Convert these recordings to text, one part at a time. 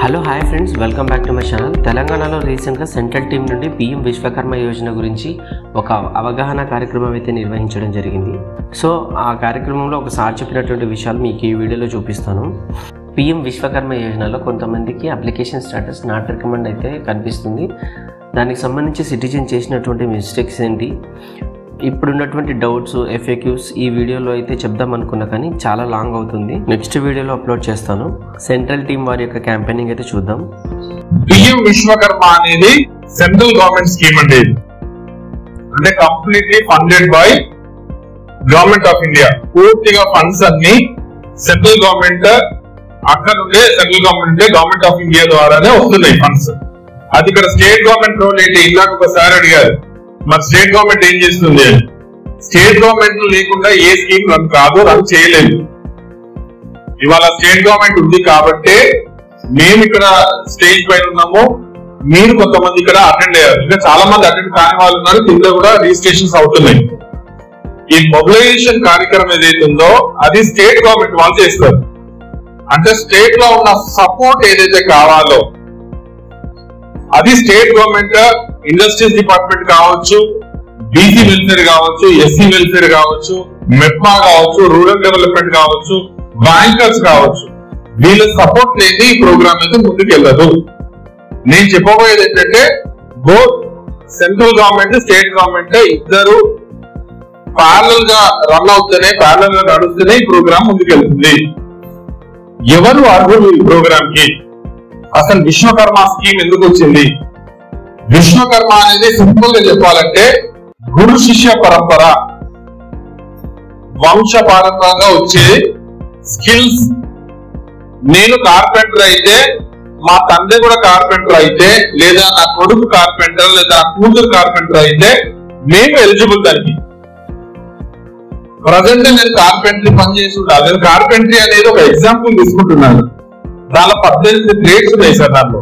Hello hi friends, welcome back to my channel. తెలంగాణలో రీసెంట్గా central team నుండి PM Vishwakarma Yojana గురించి ఒక అవగాహన కార్యక్రమం అయితే నిర్వహించడం జరిగింది. సో ఆ కార్యక్రమంలో ఒకసారి చెప్పినటువంటి విషయాలు మీకు ఈ వీడియోలో చూపిస్తాను. పీఎం విశ్వకర్మ యోజనలో కొంతమందికి అప్లికేషన్ స్టేటస్ నాట్ రికమెండ్ అయితే కనిపిస్తుంది. దానికి సంబంధించి సిటిజన్ చేసినటువంటి మిస్టేక్స్ ఏంటి, ఇప్పుడున్నటువంటి డౌట్స్, ఎఫ్ఏక్యూస్ ఈ వీడియోలో అయితే చెప్దాం అనుకున్నా కానీ చాలా లాంగ్ అవుతుంది. నెక్స్ట్ వీడియోలో అప్లోడ్ చేస్తాను. సెంట్రల్ టీం వారి యొక్క క్యాంపెయినింగ్ అయితే చూద్దాం. పిఎం విశ్వకర్మ అనేది సెంట్రల్ గవర్నమెంట్ స్కీమ్ అండి. అంటే completely funded by government of India. పూర్తిగా ఫండ్స్ అన్ని సెంట్రల్ గవర్నమెంట్ అక్కడ నుండే గవర్నమెంట్ ఆఫ్ ఇండియా ద్వారానే వస్తున్నాయి ఫండ్స్. అది ఇక్కడ స్టేట్ గవర్నమెంట్ రోల్ ఏంటి, ఇందాక ఒకసారి అడిగారు మరి స్టేట్ గవర్నమెంట్ ఏం చేస్తుంది. స్టేట్ గవర్నమెంట్ లేకుండా ఏ స్కీమ్ రన్ కాదు, రన్ చేయలేదు. ఇవాళ స్టేట్ గవర్నమెంట్ ఉంది కాబట్టి మేము ఇక్కడ స్టేజ్ పైన ఉన్నాము, మీరు కొంతమంది ఇక్కడ అటెండ్ అయ్యారు. ఇంకా చాలా మంది అటెండ్ కాని వాళ్ళు ఉన్నారు, కింద కూడా రిజిస్ట్రేషన్స్ అవుతున్నాయి. ఈ మొబిలైజేషన్ కార్యక్రమం ఏదైతే ఉందో అది స్టేట్ గవర్నమెంట్ వాళ్ళు చేస్తారు. అంటే స్టేట్ లో ఉన్న సపోర్ట్ ఏదైతే కావాలో అది స్టేట్ గవర్నమెంట్, ఇండస్ట్రీస్ డిపార్ట్మెంట్ కావచ్చు, బీసీ వెల్ఫేర్ కావచ్చు, ఎస్సీ వెల్ఫేర్ కావచ్చు, మెప్మా కావచ్చు, రూరల్ డెవలప్మెంట్ కావచ్చు, బ్యాంకర్స్ కావచ్చు, వీళ్ళ సపోర్ట్ లేని ఈ ప్రోగ్రామ్ అయితే ముందుకు వెళ్ళదు. నేను చెప్పబోయేది ఏంటంటే both central government, state government ఇద్దరు ప్యారలల్ గా రన్ అవుతూనే, ప్యారలల్ గా నడుస్తూనే ఈ ప్రోగ్రామ్ ముందుకు వెళ్తుంది. ఎవరు అర్హులు ఈ ప్రోగ్రామ్ కి? అసలు విశ్వకర్మ స్కీమ్ ఎందుకు వచ్చింది? విశ్వకర్మ అనేది సింపుల్ గా చెప్పాలంటే గురు శిష్య పరంపర, వంశపారంపరంగా వచ్చే స్కిల్స్. నేను కార్పెంటర్ అయితే, మా తండ్రి కూడా కార్పెంటర్ అయితే, లేదా నా కొడుకు కార్పెంటర్, లేదా నా కూతురు కార్పెంటర్ అయితే మేము ఎలిజిబుల్. దానికి ప్రజెంట్ నేను కార్పెంటరీ పనిచేసి ఉండాలి. నేను కార్పెంటరీ అనేది ఒక ఎగ్జాంపుల్ తీసుకుంటున్నాను. దానిలో 18 గ్రేడ్స్ ఉన్నాయి సార్. దాంట్లో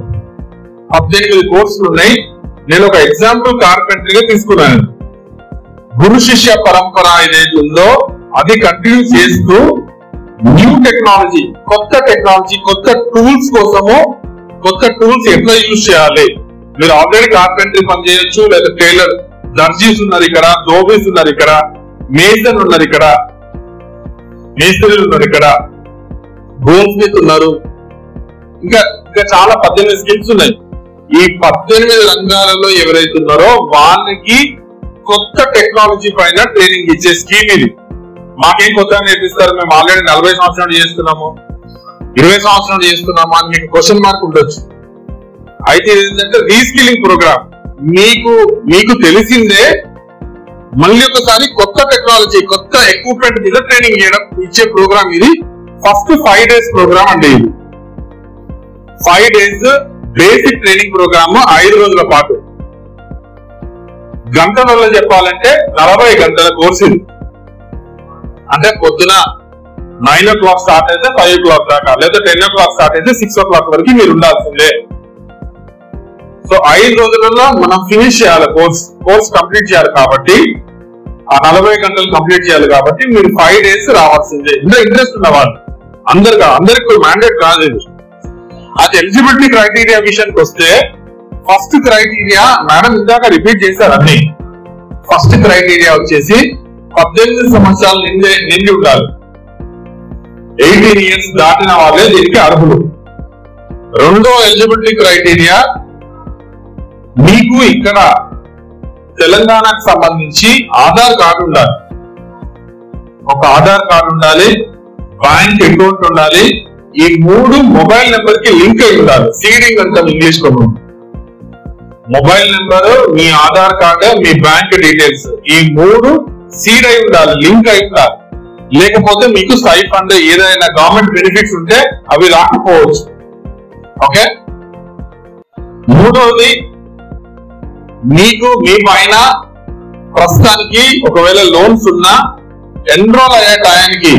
18 కోర్సులు ఉన్నాయి. నేను ఒక ఎగ్జాంపుల్ కార్పెంటరీగా తీసుకున్నాను. గురు శిష్య పరంపర ఏదైతే ఉందో అది కంటిన్యూ చేస్తూ న్యూ టెక్నాలజీ, కొత్త టూల్స్ కోసము, కొత్త టూల్స్ ఎట్లా యూజ్ చేయాలి. మీరు ఆల్రెడీ కార్పెంటరీ పని చేయొచ్చు, లేదా టైలర్, దర్జీస్ ఉన్నారు ఇక్కడ, దోబీస్ ఉన్నారు ఇక్కడ, మేసన్ ఉన్నారు ఇక్కడ, మేస్త్రీలు ఉన్నారు ఇక్కడ, గోల్ స్మిత్ ఉన్నారు, ఇంకా చాలా 18 స్కిల్స్ ఉన్నాయి. ఈ 18 రంగాలలో ఎవరైతే ఉన్నారో వాళ్ళకి కొత్త టెక్నాలజీ పైన ట్రైనింగ్ ఇచ్చే స్కీమ్ ఇది. మాకేం కొత్తగా నేర్పిస్తారు, మేము ఆల్రెడీ 40 సంవత్సరాలు చేస్తున్నాము, 20 సంవత్సరాలు చేస్తున్నాము అని మీకు క్వశ్చన్ మార్క్ ఉండొచ్చు. అయితే ఏంటంటే రీస్కిల్లింగ్ ప్రోగ్రామ్. మీకు తెలిసిందే, మళ్ళీ ఒకసారి కొత్త టెక్నాలజీ, కొత్త ఎక్విప్మెంట్ మీద ట్రైనింగ్ చేయడం ఇచ్చే ప్రోగ్రామ్ ఇది. ఫస్ట్ 5 days ప్రోగ్రామ్ అండి. 5 days బేసిక్ ట్రైనింగ్ ప్రోగ్రామ్, 5 రోజుల పాటు. గంటలలో చెప్పాలంటే 40 గంటల కోర్సు ఇది. అంటే పొద్దున 9 o'clock స్టార్ట్ అయితే 5 o'clock దాకా, లేదా 10 o'clock స్టార్ట్ అయితే 6 o'clock వరకు మీరు ఉండాల్సిందే. సో 5 రోజులలో మనం ఫినిష్ చేయాలి, కోర్స్ కంప్లీట్ చేయాలి. కాబట్టి ఆ 40 గంటలు కంప్లీట్ చేయాలి. కాబట్టి మీరు 5 days రావాల్సిందే. ఇంకా ఇంట్రెస్ట్ ఉన్న వాళ్ళు అందరికి మ్యాండేట్ కాదు ఇది. అది ఎలిజిబిలిటీ క్రైటీరియా విషయానికి వస్తే, ఫస్ట్ క్రైటీరియా మేడం ఇందాక రిపీట్ చేశారు అన్ని. ఫస్ట్ క్రైటీరియా వచ్చేసి 18 సంవత్సరాలు నిండి ఉండాలి. 18 years దాటిన వాళ్ళే దీనికి అర్హులు. రెండో ఎలిజిబిలిటీ క్రైటీరియా, మీకు ఇక్కడ తెలంగాణకు సంబంధించి ఆధార్ కార్డు ఉండాలి. ఒక ఆధార్ కార్డు ఉండాలి, బ్యాంక్ అకౌంట్ ఉండాలి. ఈ 3 మొబైల్ నెంబర్ కి లింక్ అయి ఉండాలి. సీడింగ్ అంటాం ఇంగ్లీష్ లో. మొబైల్ నెంబర్, మీ ఆధార్ కార్డు, మీ బ్యాంక్ డీటెయిల్స్, ఈ 3 సీడ్ అయి ఉండాలి, లింక్ అయి ఉండాలి. లేకపోతే మీకు స్టైఫండ్, ఏదైనా గవర్నమెంట్ బెనిఫిట్స్ ఉంటే అవి రాకపోవచ్చు. ఓకే. మూడవది, మీకు మీ పైన ప్రస్తుతానికి ఒకవేళ లోన్స్ ఉన్నా, ఎన్రోల్ అయ్యే టైంకి,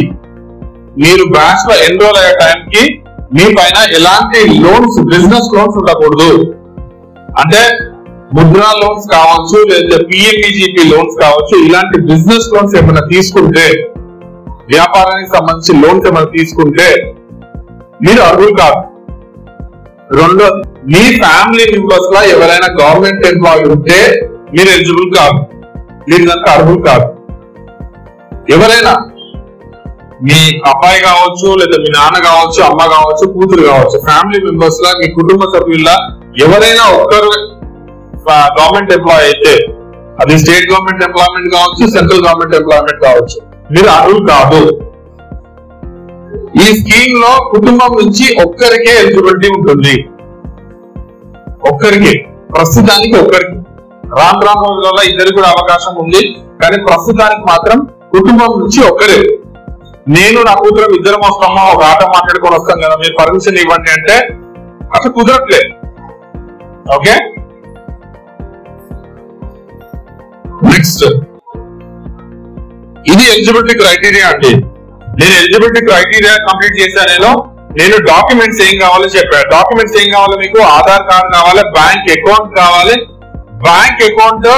మీరు బ్యాంక్స్ లో ఎన్రోల్ అయ్యే టైంకి మీ పైన ఎలాంటి లోన్స్, బిజినెస్ లోన్స్ ఉండకూడదు. అంటే ముద్రా లోన్స్ కావచ్చు, లేదా పిఎంఈజీపీ లోన్స్ కావచ్చు. ఇలాంటి బిజినెస్ లోన్స్ ఏమైనా తీసుకుంటే, వ్యాపారానికి సంబంధించి లోన్స్ ఏమైనా తీసుకుంటే మీరు అర్హులు కాదు. రెండో, మీ ఫ్యామిలీ మెంబర్స్ లా ఎవరైనా గవర్నమెంట్ ఎంప్లాయీ ఉంటే మీరు ఎలిజిబుల్ కాదు, మీరు దానికి అర్హులు కాదు. ఎవరైనా మీ అబ్బాయి కావచ్చు, లేదా మీ నాన్న కావచ్చు, అమ్మ కావచ్చు, కూతురు కావచ్చు, ఫ్యామిలీ మెంబర్స్ లా మీ కుటుంబ సభ్యుల ఎవరైనా ఒక్కరు గవర్నమెంట్ ఎంప్లాయీ అయితే, అది స్టేట్ గవర్నమెంట్ ఎంప్లాయ్మెంట్ కావచ్చు, సెంట్రల్ గవర్నమెంట్ ఎంప్లాయ్మెంట్ కావచ్చు, మీరు అర్హులు కాదు. ఈ స్కీమ్ లో కుటుంబం నుంచి ఒక్కరికే ఎలిజిబిలిటీ ఉంటుంది, ఒక్కరికి, ప్రస్తుతానికి ఒక్కరికి. రాను రోజులలో ఇద్దరికి కూడా అవకాశం ఉంది, కానీ ప్రస్తుతానికి మాత్రం కుటుంబం నుంచి ఒక్కరే. నేను నా కూతురు ఇద్దరం వస్తామా, ఒక ఆట మాట్లాడుకొని వస్తాం కదా, మీరు పర్మిషన్ ఇవ్వండి అంటే అట్లా కుదరట్లేదు. ఓకే, నెక్స్ట్, ఇది ఎలిజిబిలిటీ క్రైటీరియా అండి. నేను ఎలిజిబిలిటీ క్రైటీరియా కంప్లీట్ చేశాను. నేను డాక్యుమెంట్స్ ఏం కావాలో చెప్పాను. డాక్యుమెంట్స్ ఏం కావాలో మీకు ఆధార్ కార్డు కావాలి, బ్యాంక్ అకౌంట్ కావాలి. బ్యాంక్ అకౌంట్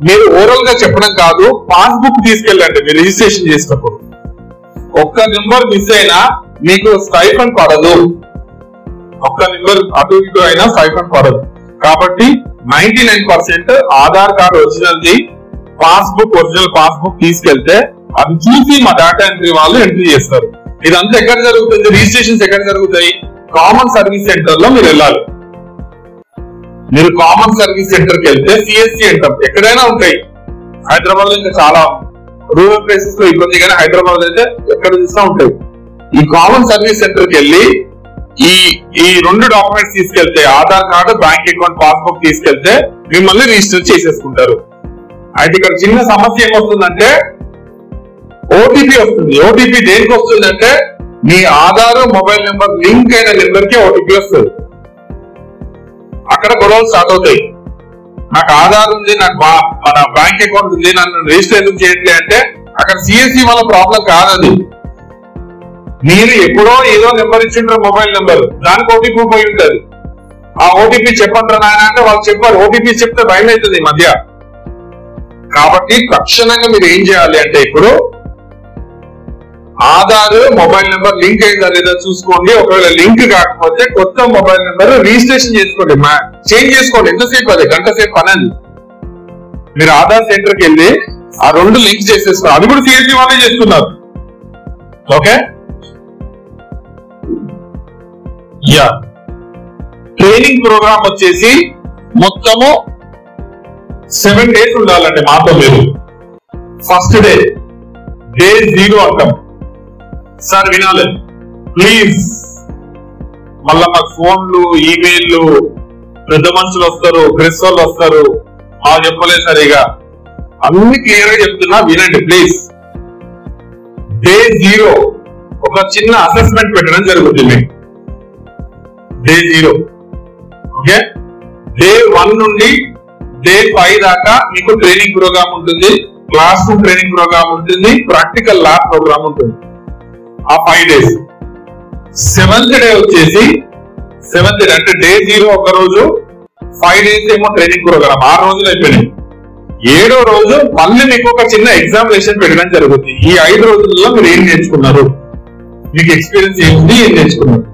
మీరు ఓరల్ గా చెప్పడం కాదు, పాస్బుక్ తీసుకెళ్ళండి మీరు రిజిస్ట్రేషన్ చేసినప్పుడు. ఒక్క నెంబర్ మిస్ అయినా మీకు స్టైఫండ్ పడదు, ఒక్క నెంబర్ అటు ఇటు అయినా స్టైఫండ్ పడదు. కాబట్టి 99% ఆధార్ కార్డు ఒరిజినల్ది, పాస్బుక్ ఒరిజినల్ పాస్బుక్ తీసుకెళ్తే అది చూసి మా డేటా ఎంట్రీ వాళ్ళు ఎంట్రీ చేస్తారు. ఇదంతా ఎక్కడ జరుగుతుంది, రిజిస్ట్రేషన్స్ ఎక్కడ జరుగుతాయి, కామన్ సర్వీస్ సెంటర్ లో మీరు వెళ్ళాలి. మీరు కామన్ సర్వీస్ సెంటర్ కి వెళ్తే సిఎస్సి అంటాం, ఎక్కడైనా ఉంటాయి. హైదరాబాద్ లో ఇంకా చాలా రూరల్ ప్లేసెస్ లో ఇబ్బంది, కానీ హైదరాబాద్ అయితే ఎక్కడ చూసినా ఉంటాయి. ఈ కామన్ సర్వీస్ సెంటర్ కి వెళ్ళి ఈ రెండు డాక్యుమెంట్స్ తీసుకెళ్తే, Aadhaar card, bank account, passbook తీసుకెళ్తే మిమ్మల్ని రిజిస్టర్ చేసేసుకుంటారు. అయితే ఇక్కడ చిన్న సమస్య ఏమొస్తుందంటే ఓటీపీ వస్తుంది. ఓటీపీ దేనికి వస్తుందంటే మీ ఆధార్ మొబైల్ నెంబర్ లింక్ అయిన నెంబర్ కి ఓటీపీ వస్తుంది. అక్కడ గొడవలు స్టార్ట్ అవుతాయి. నాకు ఆధార్ ఉంది, నాకు మన బ్యాంక్ అకౌంట్ ఉంది, నన్ను రిజిస్టర్ ఎందుకు చేయండి అంటే అక్కడ సిఎస్సి వల్ల ప్రాబ్లం కాదది. మీరు ఎప్పుడో ఏదో నెంబర్ ఇచ్చిండ్రు, మొబైల్ నెంబర్, దానికి ఓటీపీ పోయి ఉంటుంది. ఆ ఓటీపీ చెప్పంటారు నాయన అంటే వాళ్ళు చెప్పారు. ఓటీపీ చెప్తే భయం అవుతుంది ఈ మధ్య. కాబట్టి తక్షణంగా మీరు ఏం చేయాలి అంటే ఇప్పుడు ఆధార్ మొబైల్ నెంబర్ లింక్ అయిందా లేదా చూసుకోండి. ఒకవేళ లింక్ కాకపోతే కొత్త మొబైల్ నెంబర్ రిజిస్ట్రేషన్ చేసుకోండి, చేంజ్ చేసుకోండి. ఎంతసేపు అది, గంట సేపు పనండి. మీరు ఆధార్ సెంటర్ కి వెళ్ళి ఆ రెండు లింక్ చేసేస్తున్నారు. అది కూడా సిఎస్సి వాళ్ళే చేస్తున్నారు. ఓకే, యా, ట్రైనింగ్ ప్రోగ్రామ్ వచ్చేసి మొత్తము 7 days ఉండాలండి మాతో. మీరు ఫస్ట్ డే 0 అంటాం. సార్ వినాలి ప్లీజ్, మళ్ళా మాకు ఫోన్లు, ఈమెయిల్లు, పెద్ద మనుషులు వస్తారు, ప్రెస్ వాళ్ళు వస్తారు, మాకు చెప్పలేదు సరిగా, అన్ని క్లియర్ గా చెప్తున్నా వినండి ప్లీజ్. డే 0 ఒక చిన్న అసెస్మెంట్ పెట్టడం జరుగుతుంది మీకు. Day 0, okay. డే 1 నుండి డే 5 దాకా మీకు ట్రైనింగ్ ప్రోగ్రామ్ ఉంటుంది, క్లాస్ రూమ్ ట్రైనింగ్ ప్రోగ్రామ్ ఉంటుంది, ప్రాక్టికల్ ల్యాబ్ ప్రోగ్రామ్ ఉంటుంది. ఆ 5 days. 7th డే వచ్చేసి 7th డే అంటే డే 0 ఒక రోజు, 5 days ఏమో ట్రైనింగ్ ప్రోగ్రామ్, 6 రోజులు అయిపోయినాయి. 7వ రోజు మళ్ళీ మీకు ఒక చిన్న ఎగ్జామినేషన్ పెట్టడం జరుగుతుంది. ఈ 5 రోజుల్లో మీరు ఏం నేర్చుకున్నారు, మీకు ఎక్స్పీరియన్స్ ఏంటి, ఏం నేర్చుకున్నారు.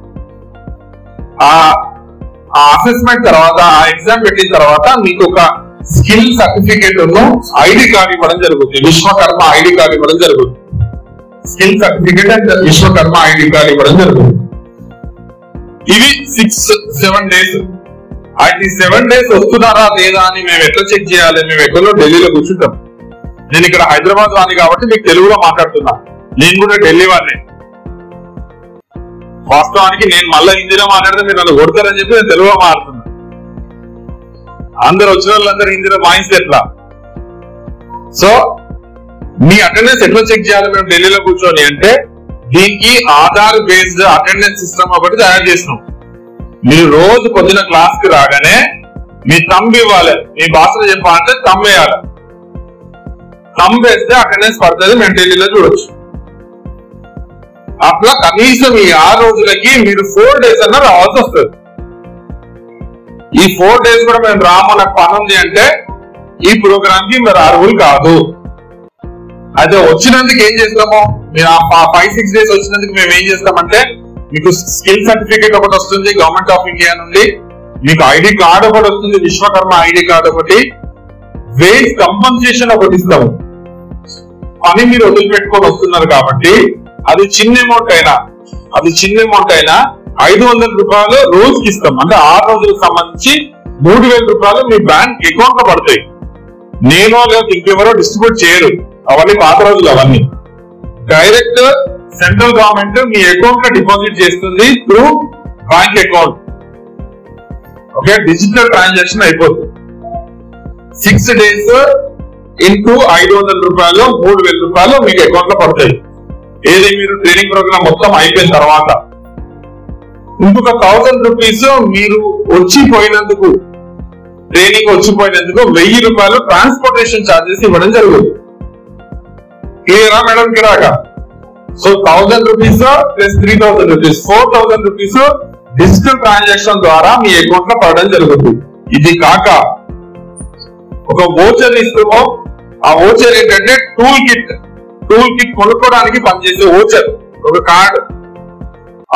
ఆ అసెస్మెంట్ తర్వాత, ఆ ఎగ్జామ్ పెట్టిన తర్వాత మీకు ఒక స్కిల్ సర్టిఫికేట్ ఐడి కార్డు ఇవ్వడం జరుగుతుంది. విశ్వకర్మ ఐడి కార్డు ఇవ్వడం జరుగుతుంది. Skill certificate and Vishwakarma ID card ఇవ్వడం జరుగుతుంది. ఇవి 6-7 days. అయితే 7 days వస్తున్నారా లేదా అని మేము ఎట్లా చెక్ చేయాలి? మేము ఎక్కడో ఢిల్లీలో కూర్చుంటాం. నేను ఇక్కడ హైదరాబాద్ వాడిని కాబట్టి మీకు తెలుగులో మాట్లాడుతున్నా. నేను కూడా ఢిల్లీ వాడిని. వాస్తవానికి నేను మళ్ళీ హిందీలో మాట్లాడితే మీరు నన్ను కొడతారని చెప్పి నేను తెలుగులో మాట్లాడుతున్నా. అందరు వచ్చిన వాళ్ళందరూ హిందీలో వాయిస్తే ఎట్లా? సో మీ అటెండెన్స్ ఎట్లా చెక్ చేయాలి మేము ఢిల్లీలో కూర్చొని అంటే, దీనికి ఆధార్ బేస్డ్ అటెండెన్స్ సిస్టమ్ ఒకటి తయారు చేసినాం. మీరు రోజు పొద్దున క్లాస్ కి రాగానే మీ తంబ్ ఇవ్వాలి. మీ భాషలో చెప్పాలంటే తంబ్ వేయాలి. తంబ్ వేస్తే అటెండెన్స్ పడుతుంది, మేము ఢిల్లీలో చూడొచ్చు. అట్లా కనీసం ఈ 6 రోజులకి మీరు 4 days అన్నా రావాల్సి వస్తుంది. ఈ 4 days కూడా మేము రామో నాకు పని ఉంది అంటే ఈ ప్రోగ్రామ్ కి మీరు అర్హులు కాదు. అయితే వచ్చినందుకు ఏం చేస్తామో, మీరు 5-6 days వచ్చినందుకు మేము ఏం చేస్తామంటే మీకు స్కిల్ సర్టిఫికేట్ ఒకటి వస్తుంది గవర్నమెంట్ ఆఫ్ ఇండియా నుండి, మీకు ఐడి కార్డ్ ఒకటి వస్తుంది, విశ్వకర్మ ఐడి కార్డ్ ఒకటి, వేజ్ కంపన్సేషన్ ఒకటి ఇస్తాము. పని మీరు వదిలిపెట్టుకొని వస్తున్నారు కాబట్టి అది చిన్న అమౌంట్ అయినా 500 రూపాయలు రోజుకి ఇస్తాం. అంటే 6 రోజులకు సంబంధించి 3000 రూపాయలు మీ బ్యాంక్ అకౌంట్ లో పడతాయి. నేను లేదా ఇంకెవరో డిస్ట్రిబ్యూట్ చేయరు, అవన్నీ పాత రోజులు. అవన్నీ డైరెక్ట్ సెంట్రల్ గవర్నమెంట్ మీ అకౌంట్ లో డిపాజిట్ చేస్తుంది through bank account. Okay, digital transaction అయిపోతుంది. 6 days ఇంటూ 500 రూపాయలు 3000 రూపాయలు మీకు అకౌంట్ లో పడతాయి. ఏది మీరు ట్రైనింగ్ ప్రోగ్రామ్ మొత్తం అయిపోయిన తర్వాత ఇంకొక 1000 రూపీస్ మీరు వచ్చిపోయినందుకు, ట్రైనింగ్ వచ్చిపోయినందుకు 1000 రూపాయలు ట్రాన్స్పోర్టేషన్ ఛార్జెస్ ఇవ్వడం జరుగుతుంది. క్లియరా మేడం? కిరాగా. So 1000 rupees plus 3000 rupees 4000 rupees digital transaction ద్వారా మీ అకౌంట్ లో పడడం జరుగుతుంది. ఇది కాక ఒక వోచర్ ఇస్తామో, ఆ వోచర్ ఏంటంటే టూల్ కిట్ కొనుక్కోవడానికి పనిచేసే వోచర్, ఒక కార్డు.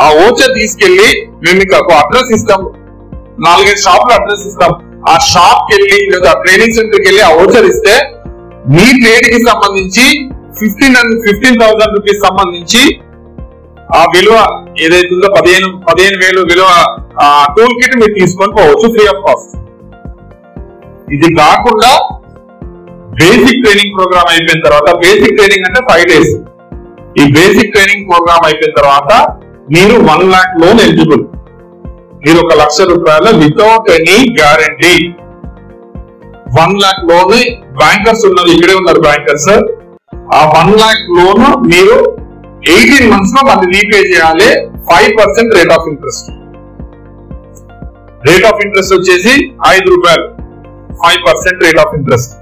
ఆ వోచర్ తీసుకెళ్లి మేము మీకు ఒక అడ్రస్ ఇస్తాం, 4-5 షాపుల అడ్రస్ ఇస్తాం. ఆ షాప్ కి వెళ్ళి లేదా ట్రైనింగ్ సెంటర్ కి వెళ్ళి ఆ వోచర్ ఇస్తే మీ ట్రేడ్ కి సంబంధించి 15,000 రూపీస్ సంబంధించి ఆ విలువ ఏదైతుందో 15,000 విలువ టూల్ కిట్ మీరు తీసుకొని పోవచ్చు ఫ్రీ ఆఫ్ కాస్ట్. ఇది కాకుండా బేసిక్ ట్రైనింగ్ ప్రోగ్రామ్ అయిపోయిన తర్వాత, బేసిక్ ట్రైనింగ్ అంటే 5 days, ఈ బేసిక్ ట్రైనింగ్ ప్రోగ్రామ్ అయిపోయిన తర్వాత మీరు 1 lakh లోన్ ఎలిజిబుల్. మీరు 1 లక్ష రూపాయలు without any guarantee 1 lakh loan. Bankers ఉన్నారు, ఇక్కడే ఉన్నారు బ్యాంకర్స్. ఆ 1 lakh లోన్ మీరు 18 months లో మళ్ళీ రీపే చేయాలి. 5% rate of interest. Rate of interest వచ్చేసి 5 రూపాయలు, 5% rate of interest.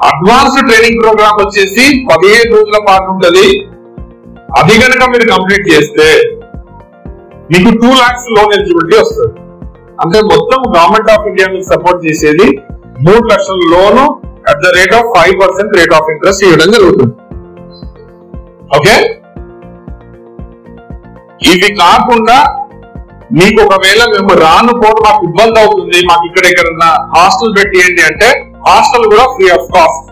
Advanced training program వచ్చేసి 15 రోజుల పాటు ఉంటుంది. అది కనుక మీరు కంప్లీట్ చేస్తే మీకు 2 lakhs లోన్ ఎలిజిబిలిటీ వస్తుంది. అంటే మొత్తం గవర్నమెంట్ ఆఫ్ ఇండియా మీకు సపోర్ట్ చేసేది 3 లక్షల loan at the rate of 5% rate of interest ఇవ్వడం జరుగుతుంది. ఓకే, ఇవి కాకుండా మీకు ఒకవేళ మేము రానుకోవడం మాకు ఇబ్బంది అవుతుంది, మాకు ఎక్కడన్నా హాస్టల్ పెట్టియండి అంటే హాస్టల్ కూడా ఫ్రీ ఆఫ్ కాస్ట్.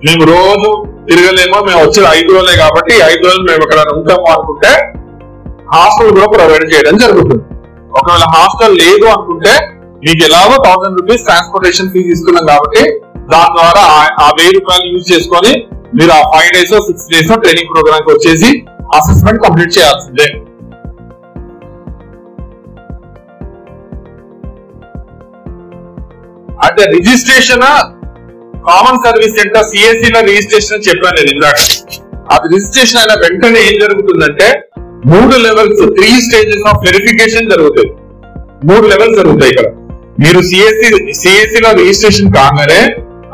మేము రోజు తిరగలేమో, మేము వచ్చే 5 రోజులే కాబట్టి 5 రోజులు మేము ఎక్కడ ఉంటాము అనుకుంటే హాస్టల్ కూడా ప్రొవైడ్ చేయడం జరుగుతుంది. ఒకవేళ హాస్టల్ లేదు అనుకుంటే మీకు ఎలాగో 1000 రూపీస్ ట్రాన్స్పోర్టేషన్ ఫీజు ఇస్తున్నాం కాబట్టి దాని ద్వారా ఆ 1000 రూపాయలు యూజ్ చేసుకొని మీరు ఆ 5 days 6 days ట్రైనింగ్ ప్రోగ్రామ్ కి వచ్చేసి అసెస్మెంట్ కంప్లీట్ చేయాల్సిందే. అంటే registration common service centre CSC లో రిజిస్ట్రేషన్ చెప్పాను నేను ఇందాక. అది రిజిస్ట్రేషన్ అయిన వెంటనే ఏం జరుగుతుందంటే 3 levels 3 stages ఆఫ్ వెరిఫికేషన్ జరుగుతాయి. 3 levels జరుగుతాయి ఇక్కడ. మీరు సిఎస్సి లో రిజిస్ట్రేషన్ కాగానే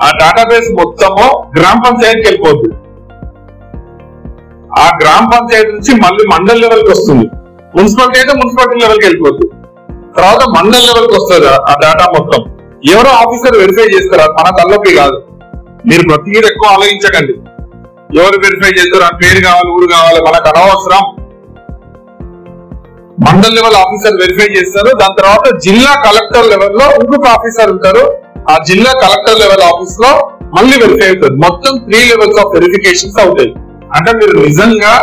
ఆ డేటాబేస్ మొత్తము గ్రామ పంచాయతీకి వెళ్ళిపోతుంది. ఆ గ్రామ పంచాయతీ నుంచి మళ్ళీ మండల్ లెవెల్ కి వస్తుంది. మున్సిపాలిటీ అయితే మున్సిపాలిటీ లెవెల్ కి వెళ్ళిపోతుంది. తర్వాత మండల్ లెవెల్ కి వస్తుంది ఆ డేటా మొత్తం. ఎవరో ఆఫీసర్ వెరిఫై చేస్తారు, మన తల్లొప్పి కాదు. మీరు ప్రతిదీ ఎక్కువ ఆలోచించకండి. ఎవరు వెరిఫై చేస్తారు, ఆ పేరు కావాలి, ఊరు కావాలి, మనకు అనవసరం. మండల్ లెవెల్ ఆఫీసర్ వెరిఫై చేస్తారు. దాని తర్వాత జిల్లా కలెక్టర్ లెవెల్లో ఇంకొక ఆఫీసర్ ఉంటారు. ఆ జిల్లా కలెక్టర్ లెవెల్ ఆఫీస్ లో మళ్ళీ వెరిఫై అవుతుంది. మొత్తం 3 levels ఆఫ్ వెరిఫికేషన్స్ అవుతాయి. అంటే మీరు నిజంగా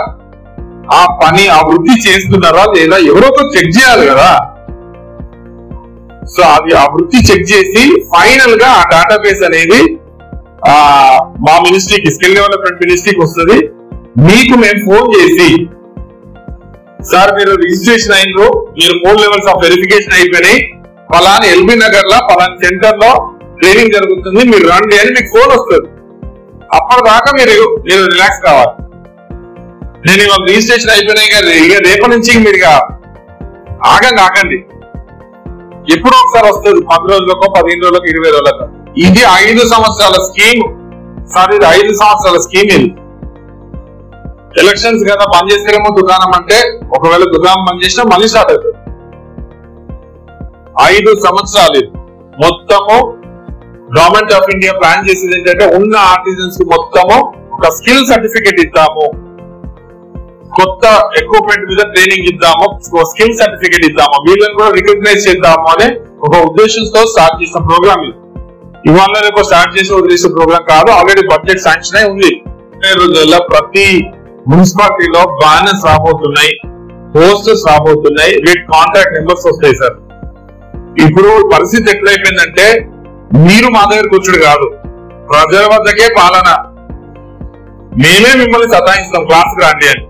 ఆ పని, ఆ వృత్తి చేస్తున్నారా లేదా ఎవరో చెక్ చేయాలి కదా. సో అది ఆ వృత్తి చెక్ చేసి ఫైనల్ గా ఆ డేటాబేస్ అనేది మా మినిస్ట్రీకి, స్కిల్ డెవలప్మెంట్ మినిస్ట్రీకి వస్తుంది. మీకు మేము ఫోన్ చేసి, సార్ మీరు రిజిస్ట్రేషన్ అయినరు, మీరు 3 levels ఆఫ్ వెరిఫికేషన్ అయిపోయినాయి, ఫలాని ఎల్బీ నగర్ లో ఫలాని సెంటర్ లో ట్రైనింగ్ జరుగుతుంది, మీరు రండి అని మీకు ఫోన్ వస్తుంది. అప్పటిదాకా మీరు రిలాక్స్ కావాలి. నేను ఇవాళ రిజిస్ట్రేషన్ అయిపోయినాయి కదా, ఇక రేపటి నుంచి మీరు ఆగండి. ఎప్పుడో ఒకసారి వస్తుంది, 10 రోజులకో 15 రోజులకో 20 రోజులకో. ఇది 5 సంవత్సరాల స్కీమ్. సార్ ఇది 5 సంవత్సరాల స్కీమ్. ఇది ఎలక్షన్స్ కదా, బంద్ చేస్తారేమో దుకాణం అంటే, ఒకవేళ దుకాణం బంద్ చేసినా మళ్ళీ స్టార్ట్ అవుతుంది. 5 సంవత్సరాలు మొత్తము గవర్నమెంట్ ఆఫ్ ఇండియా ప్లాన్ చేసేది ఏంటంటే ఉన్న ఆర్టిజన్స్ కి మొత్తము ఒక స్కిల్ సర్టిఫికేట్ ఇస్తాము. కొత్త ఎక్విప్మెంట్ మీద ట్రైనింగ్ ఇద్దాము, స్కిల్ సర్టిఫికేట్ ఇద్దాము, వీళ్ళని కూడా రికగ్నైజ్ చేద్దాము అనే ఒక ఉద్దేశంతో స్టార్ట్ చేసిన ప్రోగ్రామ్ ఇది. ఇవాళ రేపు స్టార్ట్ చేసి వదిలేసే ప్రోగ్రామ్ కాదు, ఆల్రెడీ బడ్జెట్ శాంక్షన్ అయి ఉంది. రోజుల్లో ప్రతి మున్సిపాలిటీలో బ్యానర్స్ రాబోతున్నాయి, పోస్టర్స్ రాబోతున్నాయి, వీటి కాంటాక్ట్ నెంబర్స్ వస్తాయి సార్. ఇప్పుడు పరిస్థితి ఎట్లయిపోయిందంటే మీరు మా దగ్గర కూర్చుడు కాదు, ప్రజల వద్దకే పాలన. మేమే మిమ్మల్ని సతాయిస్తాం క్లాస్కి రండి అని,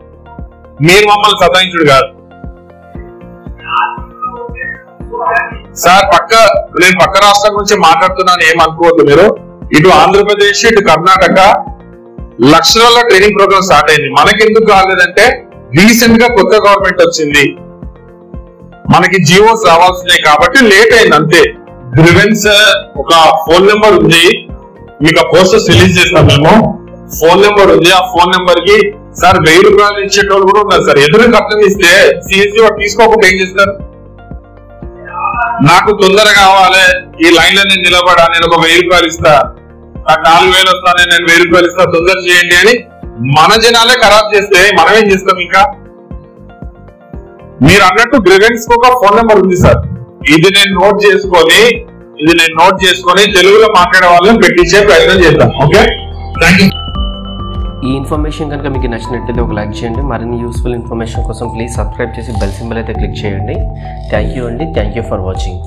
మీరు మమ్మల్ని సతాయించుడు కాదు సార్. నేను పక్క రాష్ట్రం గురించి మాట్లాడుతున్నాను ఏమనుకోవద్దు మీరు. ఇటు ఆంధ్రప్రదేశ్, ఇటు కర్ణాటక లక్షలలో ట్రైనింగ్ ప్రోగ్రామ్ స్టార్ట్ అయింది. మనకెందుకు కాలేదంటే రీసెంట్ గా కొత్త గవర్నమెంట్ వచ్చింది, మనకి జియోస్ రావాల్సినాయి కాబట్టి లేట్ అయింది అంతే. గ్రివెన్స్ ఒక ఫోన్ నెంబర్ ఉంది, మీకు ఆ పోస్టర్స్ రిలీజ్ చేస్తాం మేము. ఫోన్ నెంబర్ ఉంది, ఆ ఫోన్ నెంబర్ కి సార్ 1000 రూపాయలు ఇచ్చేటోళ్ళు కూడా ఉన్నారు సార్. ఎదురు కట్టం ఇస్తే సిఎస్సి వాడు తీసుకోకుండా ఏం చేస్తారు? నాకు తొందర కావాలి, ఈ లైన్ లో నేను నిలబడా, నేను ఒక 1000 రూపాయలు ఇస్తా, నాకు 4000 వస్తానే, నేను 1000 రూపాయలు ఇస్తా, తొందర చేయండి అని మన జనాలే ఖరాబ్ చేస్తే మనం ఏం చేస్తాం? ఇంకా మీరు అన్నట్టు గ్రివెన్స్ కు ఒక ఫోన్ నెంబర్ ఉంది సార్. ఇది నేను నోట్ చేసుకొని తెలుగులో మాట్లాడే వాళ్ళని పెట్టించే ప్రయత్నం చేద్దాం. Okay, thank you. ఈ ఇన్ఫర్మేషన్ కనుక మీకు నచ్చినట్లయితే ఒక లైక్ చేయండి. మరిన్ని యూస్ఫుల్ ఇన్ఫర్మేషన్ కోసం ప్లీజ్ సబ్స్క్రైబ్ చేసి బెల్ సింబల్ అయితే క్లిక్ చేయండి. థ్యాంక్ యూ అండి. Thank you for watching.